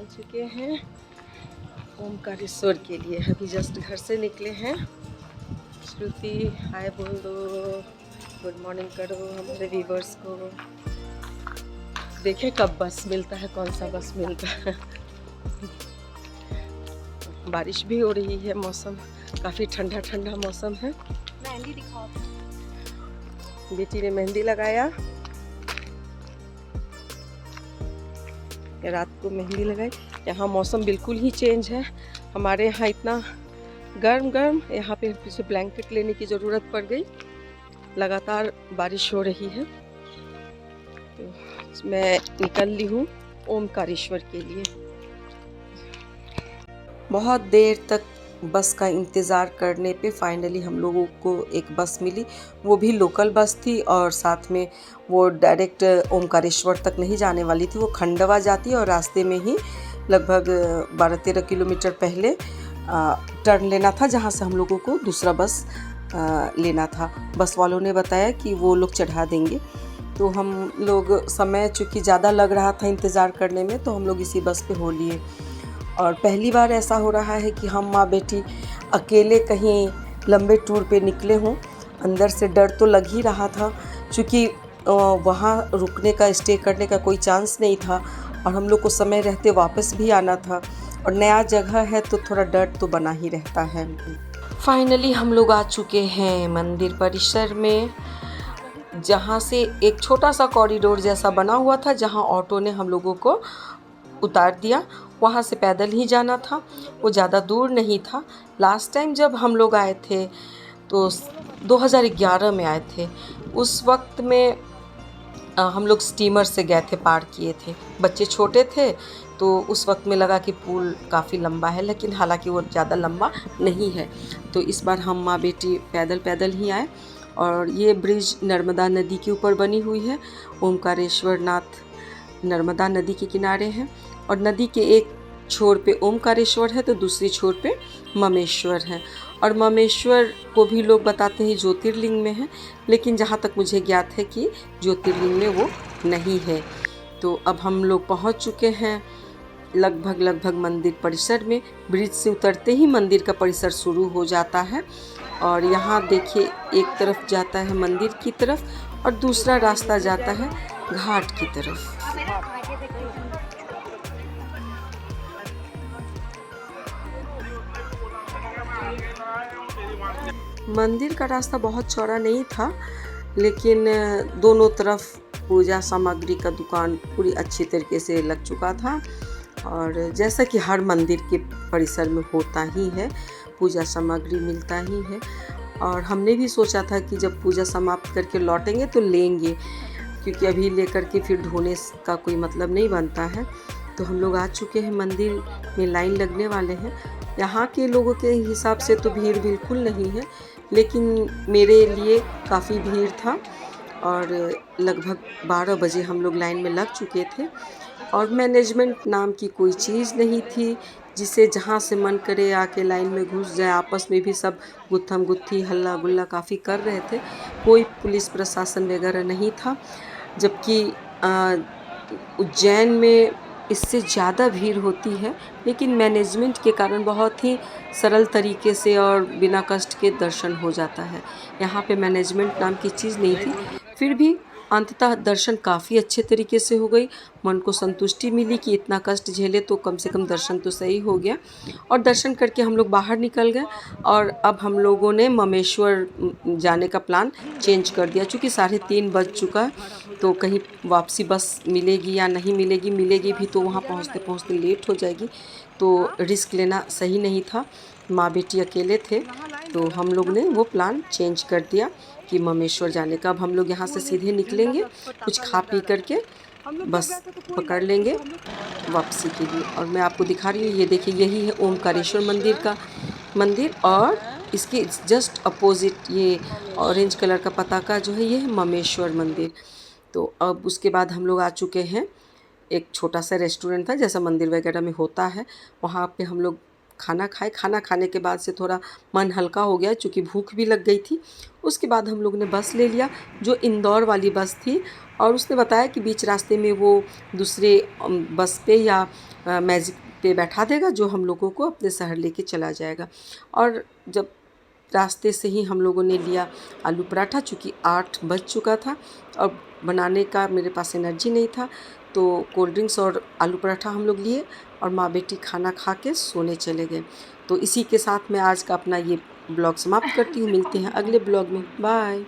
निकल चुके हैं ओमकारेश्वर के लिए। अभी जस्ट घर से निकले हैं। श्रुति हाय बोल दो, गुड मॉर्निंग करो हमारे व्यूवर्स को। देखें कब बस मिलता है, कौन सा बस मिलता है। बारिश भी हो रही है, मौसम काफ़ी ठंडा ठंडा मौसम है। मेहंदी दिखाओ। बेटी ने मेहंदी लगाया, रात को मेहंदी लगाई। यहाँ मौसम बिल्कुल ही चेंज है। हमारे यहाँ इतना गर्म गर्म, यहाँ पे पीछे ब्लैंकेट लेने की ज़रूरत पड़ गई। लगातार बारिश हो रही है। तो मैं निकल ली हूँ ओमकारेश्वर के लिए। बहुत देर तक बस का इंतज़ार करने पे फाइनली हम लोगों को एक बस मिली। वो भी लोकल बस थी और साथ में वो डायरेक्ट ओमकारेश्वर तक नहीं जाने वाली थी, वो खंडवा जाती और रास्ते में ही लगभग 12-13 किलोमीटर पहले टर्न लेना था, जहाँ से हम लोगों को दूसरा बस लेना था। बस वालों ने बताया कि वो लोग चढ़ा देंगे। तो हम लोग, समय चूँकि ज़्यादा लग रहा था इंतज़ार करने में, तो हम लोग इसी बस पे हो लिए। और पहली बार ऐसा हो रहा है कि हम माँ बेटी अकेले कहीं लंबे टूर पे निकले हों। अंदर से डर तो लग ही रहा था, क्योंकि वहाँ रुकने का, स्टे करने का कोई चांस नहीं था और हम लोग को समय रहते वापस भी आना था और नया जगह है तो थोड़ा डर तो बना ही रहता है। फाइनली हम लोग आ चुके हैं मंदिर परिसर में, जहाँ से एक छोटा सा कॉरिडोर जैसा बना हुआ था, जहाँ ऑटो ने हम लोगों को उतार दिया। वहाँ से पैदल ही जाना था, वो ज़्यादा दूर नहीं था। लास्ट टाइम जब हम लोग आए थे तो 2011 में आए थे, उस वक्त में हम लोग स्टीमर से गए थे, पार किए थे। बच्चे छोटे थे तो उस वक्त में लगा कि पुल काफ़ी लंबा है, लेकिन हालांकि वो ज़्यादा लंबा नहीं है। तो इस बार हम माँ बेटी पैदल पैदल ही आए। और ये ब्रिज नर्मदा नदी के ऊपर बनी हुई है। ओमकारेश्वर नाथ नर्मदा नदी के किनारे हैं और नदी के एक छोर पे ओमकारेश्वर है तो दूसरी छोर पे ममेश्वर है। और ममेश्वर को भी लोग बताते हैं ज्योतिर्लिंग में है, लेकिन जहाँ तक मुझे ज्ञात है कि ज्योतिर्लिंग में वो नहीं है। तो अब हम लोग पहुँच चुके हैं लगभग मंदिर परिसर में। ब्रिज से उतरते ही मंदिर का परिसर शुरू हो जाता है और यहाँ देखिए, एक तरफ जाता है मंदिर की तरफ और दूसरा रास्ता जाता है घाट की तरफ। मंदिर का रास्ता बहुत चौड़ा नहीं था, लेकिन दोनों तरफ पूजा सामग्री का दुकान पूरी अच्छी तरीके से लग चुका था। और जैसा कि हर मंदिर के परिसर में होता ही है, पूजा सामग्री मिलता ही है। और हमने भी सोचा था कि जब पूजा समाप्त करके लौटेंगे तो लेंगे, क्योंकि अभी लेकर के फिर ढोने का कोई मतलब नहीं बनता है। तो हम लोग आ चुके हैं, मंदिर में लाइन लगने वाले हैं। यहाँ के लोगों के हिसाब से तो भीड़ बिल्कुल नहीं है, लेकिन मेरे लिए काफ़ी भीड़ था। और लगभग 12 बजे हम लोग लाइन में लग चुके थे और मैनेजमेंट नाम की कोई चीज़ नहीं थी, जिसे जहाँ से मन करे आके लाइन में घुस जाए। आपस में भी सब गुत्थम गुत्थी हल्ला गुल्ला काफ़ी कर रहे थे, कोई पुलिस प्रशासन वगैरह नहीं था। जबकि उज्जैन में इससे ज़्यादा भीड़ होती है, लेकिन मैनेजमेंट के कारण बहुत ही सरल तरीके से और बिना कष्ट के दर्शन हो जाता है। यहाँ पे मैनेजमेंट नाम की चीज़ नहीं थी, फिर भी अंततः दर्शन काफ़ी अच्छे तरीके से हो गई। मन को संतुष्टि मिली कि इतना कष्ट झेले तो कम से कम दर्शन तो सही हो गया। और दर्शन करके हम लोग बाहर निकल गए और अब हम लोगों ने ममेश्वर जाने का प्लान चेंज कर दिया, चूँकि 3:30 बज चुका है। तो कहीं वापसी बस मिलेगी या नहीं मिलेगी, मिलेगी भी तो वहाँ पहुँचते पहुँचते लेट हो जाएगी, तो रिस्क लेना सही नहीं था। माँ बेटी अकेले थे, तो हम लोग ने वो प्लान चेंज कर दिया कि ममेश्वर जाने का। अब हम लोग यहाँ से सीधे निकलेंगे, कुछ खा पी करके बस पकड़ लेंगे वापसी के लिए। और मैं आपको दिखा रही हूँ, ये देखिए, यही है ओमकारेश्वर मंदिर का मंदिर और इसके जस्ट अपोजिट ये ऑरेंज कलर का पताका जो है, ये है ममेश्वर मंदिर। तो अब उसके बाद हम लोग आ चुके हैं, एक छोटा सा रेस्टोरेंट था जैसा मंदिर वगैरह में होता है, वहाँ पे हम लोग खाना खाए। खाना खाने के बाद से थोड़ा मन हल्का हो गया क्योंकि भूख भी लग गई थी। उसके बाद हम लोग ने बस ले लिया जो इंदौर वाली बस थी, और उसने बताया कि बीच रास्ते में वो दूसरे बस पे या मैजिक पे बैठा देगा जो हम लोगों को अपने शहर लेके चला जाएगा। और जब रास्ते से ही हम लोगों ने लिया आलू पराठा, चूँकि 8 बज चुका था और बनाने का मेरे पास एनर्जी नहीं था, तो कोल्ड ड्रिंक्स और आलू पराठा हम लोग लिए और माँ बेटी खाना खा के सोने चले गए। तो इसी के साथ मैं आज का अपना ये ब्लॉग समाप्त करती हूँ। मिलते हैं अगले ब्लॉग में। बाय।